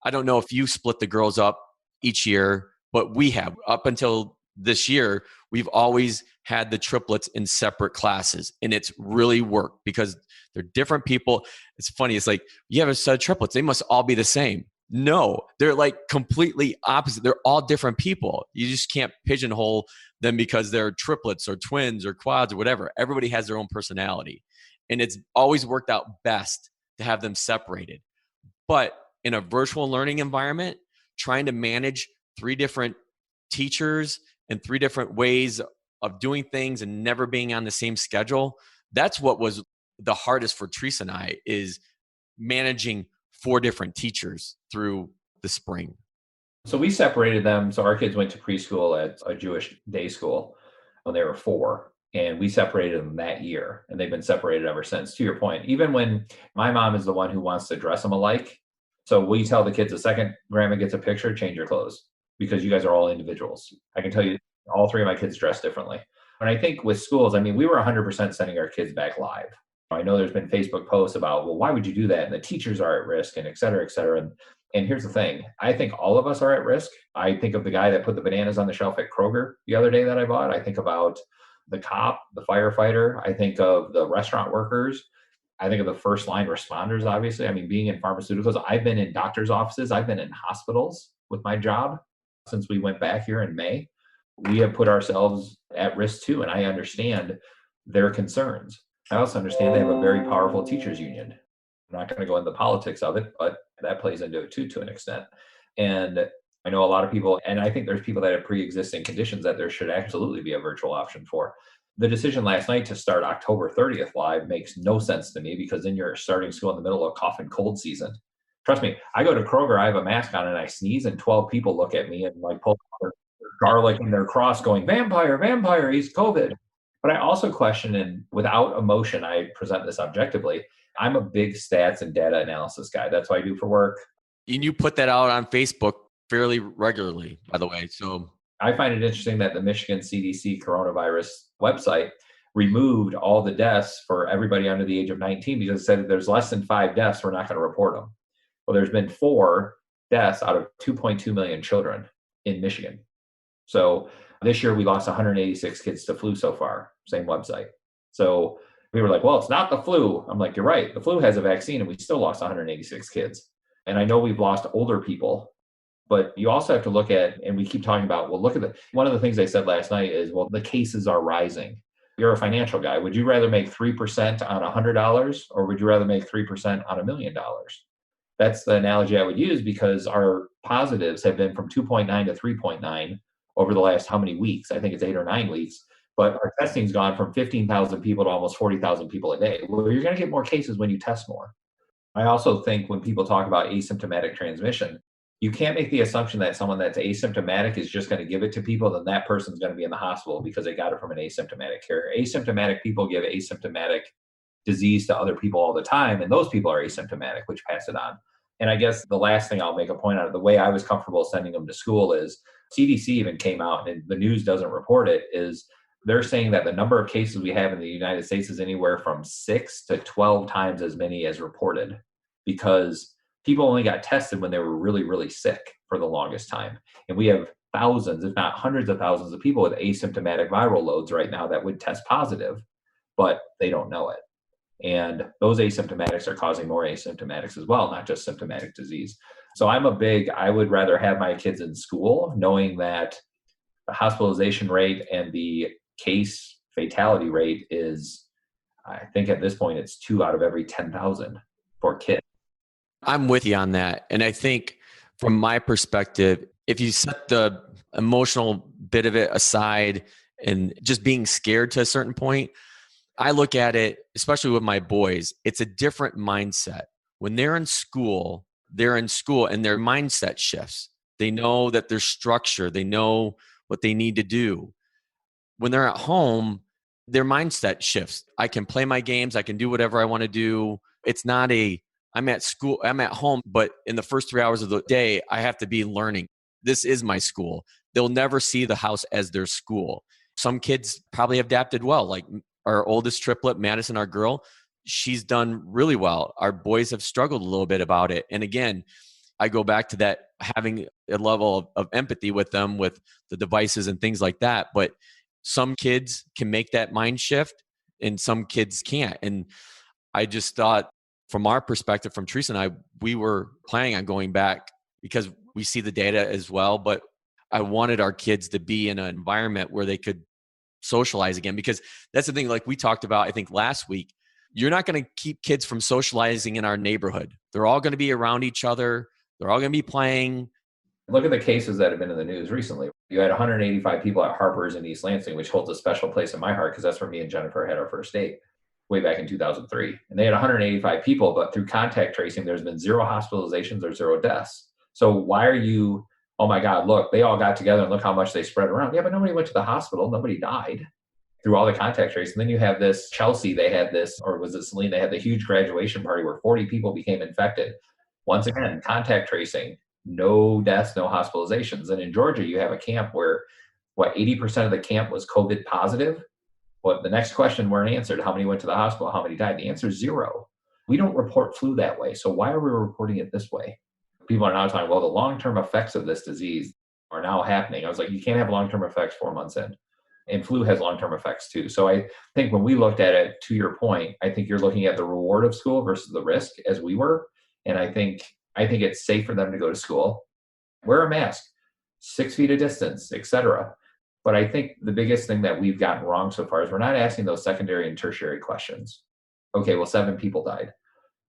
I don't know if you split the girls up each year, but we have. Up until this year, we've always had the triplets in separate classes, and it's really worked because they're different people. It's funny. It's like, you have a set of triplets. They must all be the same. No, they're like completely opposite. They're all different people. You just can't pigeonhole them because they're triplets or twins or quads or whatever. Everybody has their own personality, and it's always worked out best to have them separated. But in a virtual learning environment, trying to manage 3 different teachers and 3 different ways of doing things and never being on the same schedule, that's what was the hardest for Teresa and I, is managing 4 different teachers through the spring. So we separated them. So our kids went to preschool at a Jewish day school when they were 4. And we separated them that year. And they've been separated ever since. To your point, even when my mom is the one who wants to dress them alike. So we tell the kids, the second grandma gets a picture, change your clothes, because you guys are all individuals. I can tell you all 3 of my kids dress differently. And I think with schools, I mean, we were 100% sending our kids back live. I know there's been Facebook posts about, well, why would you do that? And the teachers are at risk, and et cetera, et cetera. And here's the thing. I think all of us are at risk. I think of the guy that put the bananas on the shelf at Kroger the other day that I bought. I think about the cop, the firefighter. I think of the restaurant workers. I think of the first line responders, obviously. I mean, being in pharmaceuticals, I've been in doctors' offices. I've been in hospitals with my job since we went back here in May. We have put ourselves at risk too, and I understand their concerns. I also understand they have a very powerful teachers union. I'm not going to go into the politics of it, but that plays into it too, to an extent. And I know a lot of people, and I think there's people that have pre-existing conditions that there should absolutely be a virtual option for. The decision last night to start October 30th live makes no sense to me, because then you're starting school in the middle of cough and cold season. Trust me, I go to Kroger, I have a mask on and I sneeze and 12 people look at me and like pull their garlic in their cross going, vampire, vampire, he's COVID. But I also question, and without emotion, I present this objectively. I'm a big stats and data analysis guy. That's what I do for work. And you put that out on Facebook fairly regularly, by the way. So I find it interesting that the Michigan CDC coronavirus website removed all the deaths for everybody under the age of 19 because it said if there's less than 5 deaths, we're not going to report them. Well, there's been 4 deaths out of 2.2 million children in Michigan. So this year we lost 186 kids to flu so far, same website. So We were like, well, it's not the flu. I'm like, you're right. The flu has a vaccine and we still lost 186 kids. And I know we've lost older people, but you also have to look at, and we keep talking about, well, look at one of the things they said last night is, well, the cases are rising. You're a financial guy. Would you rather make 3% on $100 or would you rather make 3% on $1 million? That's the analogy I would use because our positives have been from 2.9 to 3.9 over the last how many weeks? I think it's 8 or 9 weeks. But our testing's gone from 15,000 people to almost 40,000 people a day. Well, you're going to get more cases when you test more. I also think when people talk about asymptomatic transmission, you can't make the assumption that someone that's asymptomatic is just going to give it to people, then that person's going to be in the hospital because they got it from an asymptomatic carrier. Asymptomatic people give asymptomatic disease to other people all the time, and those people are asymptomatic, which pass it on. And I guess the last thing I'll make a point out of the way I was comfortable sending them to school is CDC even came out, and the news doesn't report it, is they're saying that the number of cases we have in the United States is anywhere from 6 to 12 times as many as reported because people only got tested when they were really, really sick for the longest time. And we have thousands, if not hundreds of thousands of people with asymptomatic viral loads right now that would test positive, but they don't know it. And those asymptomatics are causing more asymptomatics as well, not just symptomatic disease. So I would rather have my kids in school knowing that the hospitalization rate and the case fatality rate is, I think at this point, it's 2 out of every 10,000 for kids. I'm with you on that. And I think from my perspective, if you set the emotional bit of it aside and just being scared to a certain point, I look at it, especially with my boys, it's a different mindset. When they're in school and their mindset shifts. They know that there's structure. They know what they need to do. When they're at home, their mindset shifts. I can play my games. I can do whatever I want to do. It's not I'm at school, I'm at home, but in the first 3 hours of the day, I have to be learning. This is my school. They'll never see the house as their school. Some kids probably have adapted well, like our oldest triplet, Madison, our girl, she's done really well. Our boys have struggled a little bit about it. And again, I go back to that, having a level of empathy with them, with the devices and things like that. But some kids can make that mind shift and some kids can't. And I just thought from our perspective, from Teresa and I, we were planning on going back because we see the data as well. But I wanted our kids to be in an environment where they could socialize again, because that's the thing, like we talked about, I think last week, you're not going to keep kids from socializing in our neighborhood. They're all going to be around each other. They're all going to be playing. Look at the cases that have been in the news recently. You had 185 people at Harper's in East Lansing, which holds a special place in my heart because that's where me and Jennifer had our first date way back in 2003. And they had 185 people, but through contact tracing, there's been 0 hospitalizations or 0 deaths. So why are you, oh my God, look, they all got together and look how much they spread around. Yeah, but nobody went to the hospital. Nobody died through all the contact tracing. And then you have this Chelsea, they had this, or was it Celine? They had the huge graduation party where 40 people became infected. Once again, contact tracing, no deaths, no hospitalizations. And in Georgia, you have a camp where 80% of the camp was COVID positive. Well, the next question weren't answered. How many went to the hospital? How many died? The answer is 0. We don't report flu that way. So why are we reporting it this way? People are now talking, well, the long-term effects of this disease are now happening. I was like, you can't have long-term effects 4 months in. And flu has long-term effects too. So I think when we looked at it, to your point, I think you're looking at the reward of school versus the risk as we were. And I think it's safe for them to go to school, wear a mask, 6 feet of distance, etc. But I think the biggest thing that we've gotten wrong so far is we're not asking those secondary and tertiary questions. Okay, well, 7 people died.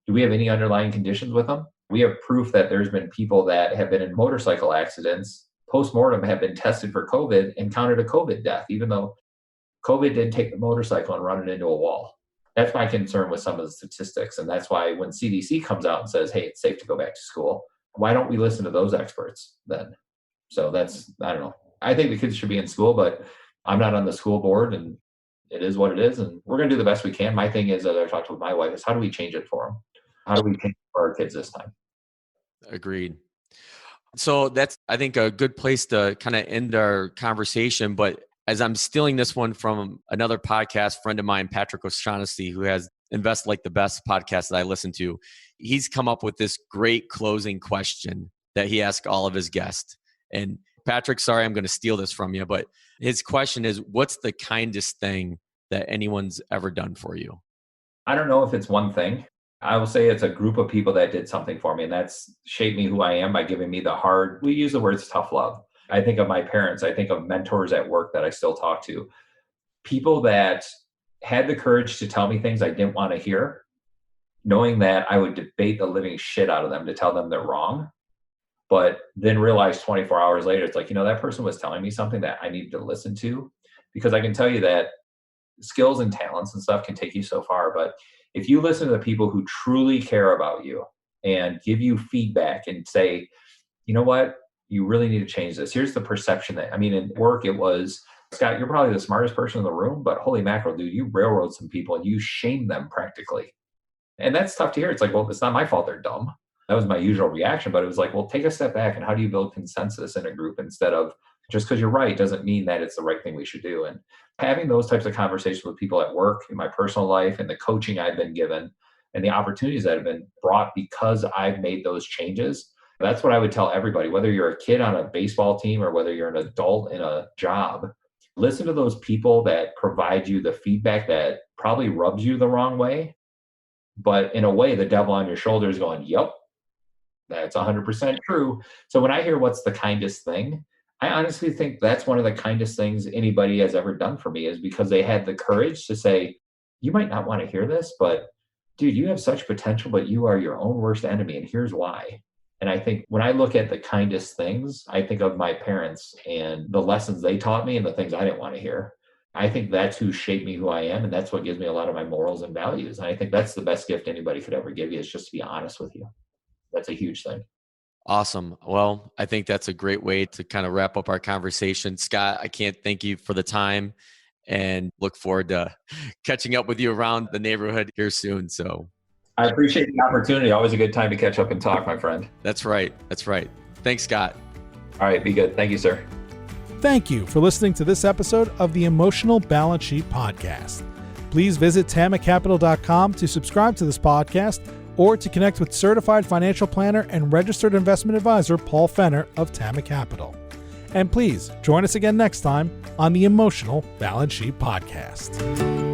Do we have any underlying conditions with them? We have proof that there's been people that have been in motorcycle accidents, post-mortem have been tested for COVID and counted a COVID death, even though COVID didn't take the motorcycle and run it into a wall. That's my concern with some of the statistics. And that's why when CDC comes out and says, hey, it's safe to go back to school, why don't we listen to those experts then? So that's, I don't know. I think the kids should be in school, but I'm not on the school board and it is what it is. And we're going to do the best we can. My thing is, as I talked with my wife, is how do we change it for them? How do we change it for our kids this time? Agreed. So that's, I think, a good place to kind of end our conversation. But as I'm stealing this one from another podcast friend of mine, Patrick O'Shaughnessy, who has Invest Like the Best podcast that I listen to, he's come up with this great closing question that he asks all of his guests. And Patrick, sorry, I'm going to steal this from you, but his question is, what's the kindest thing that anyone's ever done for you? I don't know if it's one thing. I will say it's a group of people that did something for me, and that's shaped me who I am by giving me we use the words tough love. I think of my parents. I think of mentors at work that I still talk to. People that had the courage to tell me things I didn't want to hear, knowing that I would debate the living shit out of them to tell them they're wrong. But then realize 24 hours later, it's like, that person was telling me something that I needed to listen to. Because I can tell you that skills and talents and stuff can take you so far. But if you listen to the people who truly care about you and give you feedback and say, you know what, you really need to change this. Here's the perception in work, it was, Scott, you're probably the smartest person in the room, but holy mackerel, dude, you railroad some people and you shame them practically. And that's tough to hear. It's like, well, it's not my fault they're dumb. That was my usual reaction, but it was like, well, take a step back and how do you build consensus in a group instead of just because you're right doesn't mean that it's the right thing we should do. And having those types of conversations with people at work, in my personal life, and the coaching I've been given and the opportunities that have been brought because I've made those changes, that's what I would tell everybody, whether you're a kid on a baseball team or whether you're an adult in a job. Listen to those people that provide you the feedback that probably rubs you the wrong way. But in a way, the devil on your shoulder is going, yep, that's 100% true. So when I hear what's the kindest thing, I honestly think that's one of the kindest things anybody has ever done for me is because they had the courage to say, you might not want to hear this, but dude, you have such potential, but you are your own worst enemy. And here's why. And I think when I look at the kindest things, I think of my parents and the lessons they taught me and the things I didn't want to hear. I think that's who shaped me who I am. And that's what gives me a lot of my morals and values. And I think that's the best gift anybody could ever give you is just to be honest with you. That's a huge thing. Awesome. Well, I think that's a great way to kind of wrap up our conversation. Scott, I can't thank you for the time and look forward to catching up with you around the neighborhood here soon. So I appreciate the opportunity. Always a good time to catch up and talk, my friend. That's right. That's right. Thanks, Scott. All right. Be good. Thank you, sir. Thank you for listening to this episode of the Emotional Balance Sheet Podcast. Please visit tamacapital.com to subscribe to this podcast or to connect with certified financial planner and registered investment advisor Paul Fenner of Tama Capital. And please join us again next time on the Emotional Balance Sheet Podcast.